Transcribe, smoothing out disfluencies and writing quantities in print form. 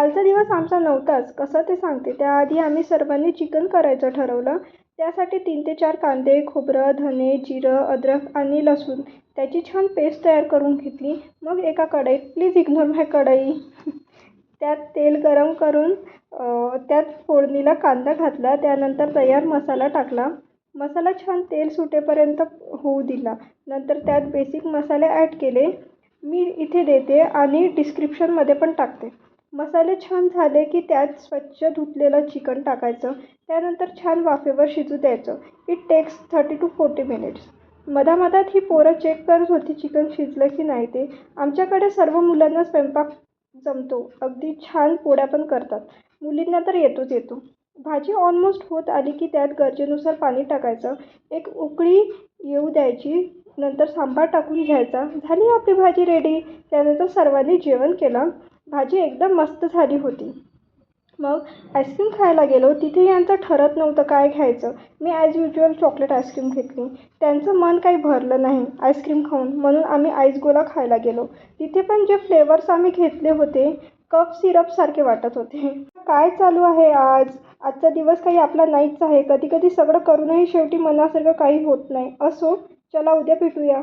कालचा दिवस आमचा नव्हताच कसं ते सांगते. त्याआधी आम्ही सर्वांनी चिकन करायचं ठरवलं. त्यासाठी 3 ते 4 कांदे, खोबरं, धने, जिरं, अद्रक आणि लसूण त्याची छान पेस्ट तयार करून घेतली. मग एका कढईत, प्लीज इग्नोर माय कढई, त्यात तेल गरम करून त्यात फोडणीला कांदा घातला. त्यानंतर तयार मसाला टाकला. मसाला छान तेल सुटेपर्यंत होऊ दिला. नंतर त्यात बेसिक मसाले ॲड केले. मी इथे देते आणि डिस्क्रिप्शनमध्ये पण टाकते. मसाले छान झाले की त्यात स्वच्छ धुतलेलं चिकन टाकायचं. त्यानंतर छान वाफेवर शिजू द्यायचं. It takes 30 to 40 minutes. मधामधात ही पोरं चेक करत होती चिकन शिजलं की नाही ते. आमच्याकडे सर्व मुलांना स्वयंपाक जमतो. अगदी छान पोळ्या पण करतात. मुलींना तर येतोच येतो. भाजी ऑलमोस्ट होत आली की त्यात गरजेनुसार पाणी टाकायचं. एक उकळी येऊ द्यायची. नंतर सांबार टाकून घ्यायचा. झाली आपली भाजी रेडी. त्यानंतर सर्वांनी जेवण केलं. भाजी एकदम मस्त झाली होती. मग आईस्क्रीम खायला गेलो. तिथे यांचं ठरत नव्हतं काय घ्यायचं. मी ॲज युज्युअल चॉकलेट आईस्क्रीम घेतली. त्यांचं मन काही भरलं नाही आईस्क्रीम खाऊन, म्हणून आम्ही आईस गोला खायला गेलो. तिथे पण जे फ्लेवर्स आम्ही घेतले होते कफ सिरपसारखे वाटत होते. काय चालू आहे आज? आजचा दिवस काही आपला नाहीच आहे. कधी कधी सगळं करूनही शेवटी मनासारखं काही होत नाही. असो, चला उद्या भेटूया.